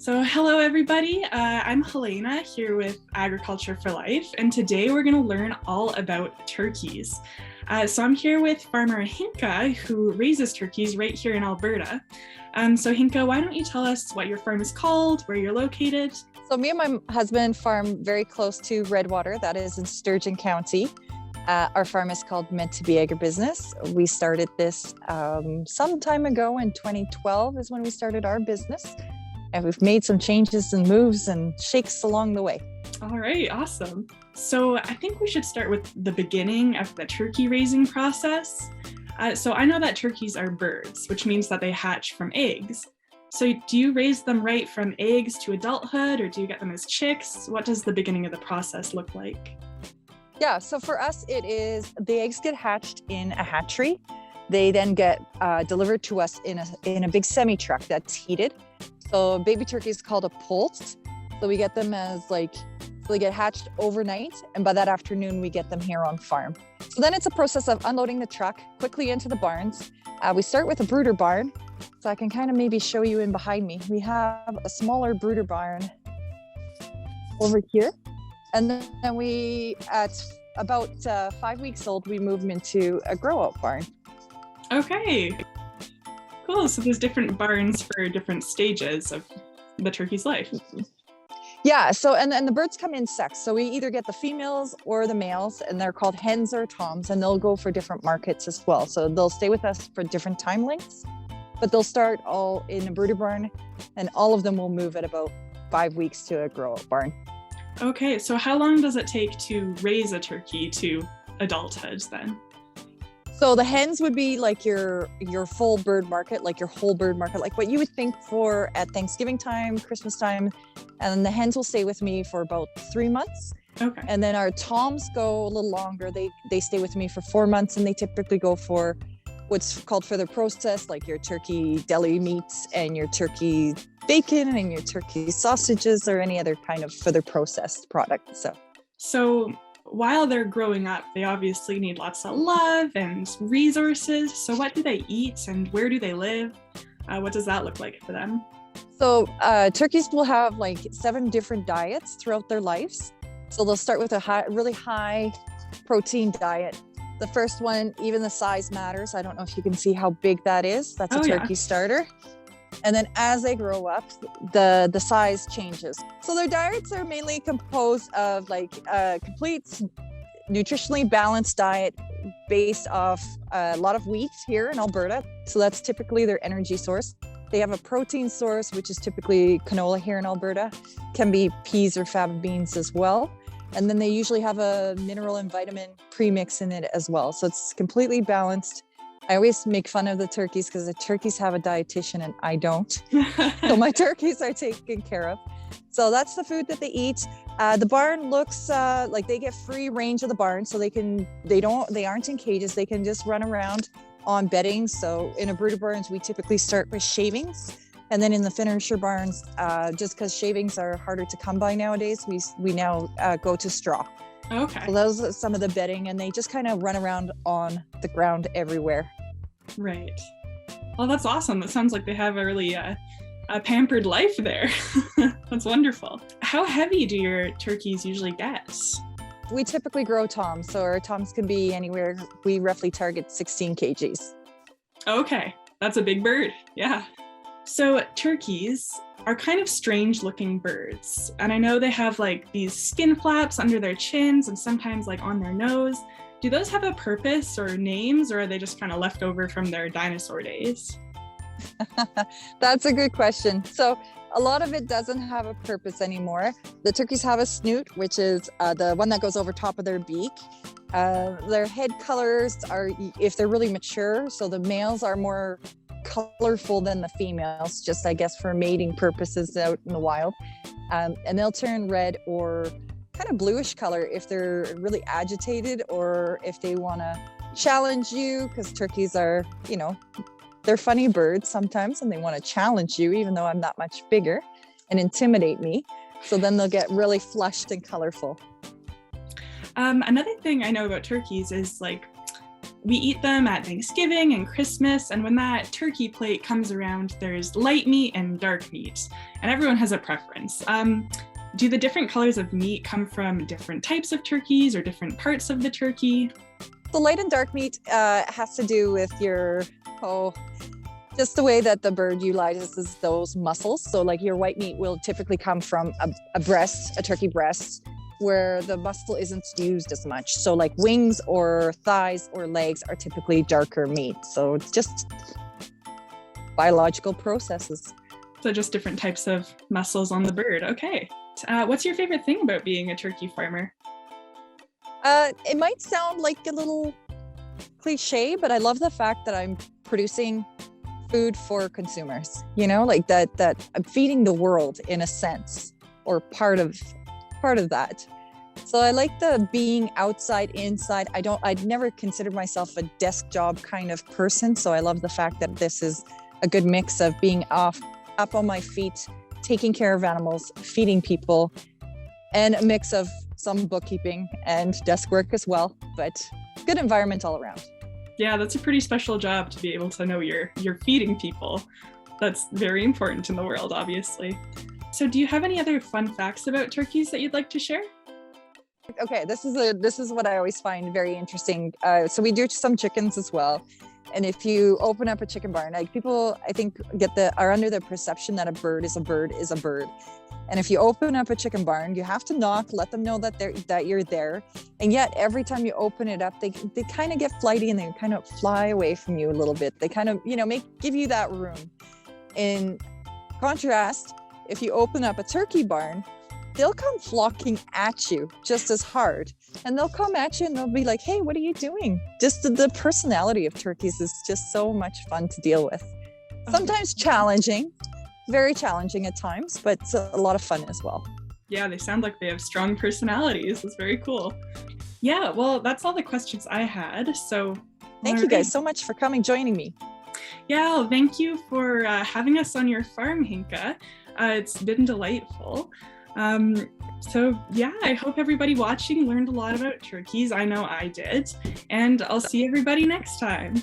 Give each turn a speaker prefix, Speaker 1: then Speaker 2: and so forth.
Speaker 1: So hello everybody, I'm Helena here with Agriculture for Life, and today we're going to learn all about turkeys. So I'm here with farmer Hinke, who raises turkeys right here in Alberta. So Hinke, why don't you tell us what your farm is called, where you're located?
Speaker 2: So me and my husband farm very close to Redwater, that is in Sturgeon County. Our farm is called Meant to be Agribusiness. We started this some time ago in 2012 is when we started our business. And we've made some changes and moves and shakes along the way.
Speaker 1: All right, awesome. So I think we should start with the beginning of the turkey raising process. So I know that turkeys are birds, which means that they hatch from eggs. So do you raise them right from eggs to adulthood, or do you get them as chicks? What does the beginning of the process look like?
Speaker 2: Yeah, so for us, it is the eggs get hatched in a hatchery. They then get delivered to us in a big semi-truck that's heated. So baby turkey is called a poult. So we get them so they get hatched overnight, and by that afternoon we get them here on farm. So then it's a process of unloading the truck quickly into the barns. We start with a brooder barn. So I can kind of maybe show you in behind me. We have a smaller brooder barn over here. And then we, at about 5 weeks old, we move them into a grow out barn.
Speaker 1: Okay. Cool. So there's different barns for different stages of the turkey's life.
Speaker 2: Yeah. So, and the birds come in sex. So we either get the females or the males, and they're called hens or toms, and they'll go for different markets as well. So they'll stay with us for different time lengths, but they'll start all in a brooder barn, and all of them will move at about 5 weeks to a grow out barn.
Speaker 1: Okay. So how long does it take to raise a turkey to adulthood then?
Speaker 2: So the hens would be like your full bird market, like your whole bird market, like what you would think for at Thanksgiving time, Christmas time. And the hens will stay with me for about 3 months.
Speaker 1: Okay.
Speaker 2: And then our toms go a little longer. They stay with me for 4 months, and they typically go for what's called further processed, like your turkey deli meats and your turkey bacon and your turkey sausages or any other kind of further processed product.
Speaker 1: So while they're growing up, they obviously need lots of love and resources. So what do they eat and where do they live? What does that look like for them?
Speaker 2: So turkeys will have like 7 different diets throughout their lives. So they'll start with a really high protein diet. The first one, even the size matters. I don't know if you can see how big that is. That's a turkey starter. And then as they grow up, the size changes. So their diets are mainly composed of like a complete nutritionally balanced diet based off a lot of wheat here in Alberta. So that's typically their energy source. They have a protein source, which is typically canola here in Alberta, can be peas or faba beans as well. And then they usually have a mineral and vitamin premix in it as well. So it's completely balanced. I always make fun of the turkeys because the turkeys have a dietitian and I don't. So my turkeys are taken care of. So that's the food that they eat. The barn looks like they get free range of the barn. So they aren't in cages. They can just run around on bedding. So in a brooder barns, we typically start with shavings. And then in the finisher barns, just because shavings are harder to come by nowadays, we now go to straw.
Speaker 1: Okay.
Speaker 2: So those are some of the bedding, and they just kind of run around on the ground everywhere.
Speaker 1: Right. Well, that's awesome. It sounds like they have a really pampered life there. That's wonderful. How heavy do your turkeys usually get?
Speaker 2: We typically grow toms, so our toms can be anywhere. We roughly target 16 kgs.
Speaker 1: Okay. That's a big bird. Yeah. So turkeys are kind of strange looking birds. And I know they have like these skin flaps under their chins and sometimes like on their nose. Do those have a purpose or names, or are they just kind of left over from their dinosaur days?
Speaker 2: That's a good question. So a lot of it doesn't have a purpose anymore. The turkeys have a snoot, which is the one that goes over top of their beak. Their head colors are, if they're really mature, so the males are more colorful than the females, just I guess for mating purposes out in the wild. And they'll turn red or kind of bluish color if they're really agitated or if they want to challenge you, because turkeys are, they're funny birds sometimes and they want to challenge you, even though I'm not much bigger, and intimidate me. So then they'll get really flushed and colorful.
Speaker 1: Another thing I know about turkeys is like We eat them at Thanksgiving and Christmas, and when that turkey plate comes around, there's light meat and dark meat, and everyone has a preference. Do the different colors of meat come from different types of turkeys or different parts of the turkey?
Speaker 2: The light and dark meat has to do with just the way that the bird utilizes those muscles. So like your white meat will typically come from a breast, a turkey breast, where the muscle isn't used as much. So like wings or thighs or legs are typically darker meat. So it's just biological processes.
Speaker 1: So just different types of muscles on the bird. Okay. What's your favorite thing about being a turkey farmer?
Speaker 2: It might sound like a little cliche, but I love the fact that I'm producing food for consumers, like that I'm feeding the world in a sense, or part of that. So I like the being outside, inside. I'd never considered myself a desk job kind of person. So I love the fact that this is a good mix of being up on my feet, taking care of animals, feeding people, and a mix of some bookkeeping and desk work as well, but good environment all around.
Speaker 1: Yeah, that's a pretty special job to be able to know you're feeding people. That's very important in the world, obviously. So do you have any other fun facts about turkeys that you'd like to share?
Speaker 2: Okay, this is what I always find very interesting. So we do some chickens as well. And if you open up a chicken barn, like people, I think, are under the perception that a bird is a bird is a bird. And if you open up a chicken barn, you have to knock, let them know that you're there. And yet every time you open it up, they kind of get flighty and they kind of fly away from you a little bit. They kind of, give you that room. In contrast, if you open up a turkey barn, they'll come flocking at you just as hard. And they'll come at you and they'll be like, hey, what are you doing? Just the personality of turkeys is just so much fun to deal with. Sometimes challenging, very challenging at times, but it's a lot of fun as well.
Speaker 1: Yeah, they sound like they have strong personalities. It's very cool. Yeah, well, that's all the questions I had. So
Speaker 2: thank you guys so much for joining me.
Speaker 1: Yeah, well, thank you for having us on your farm, Hinke. It's been delightful. So yeah, I hope everybody watching learned a lot about turkeys. I know I did. And I'll see everybody next time.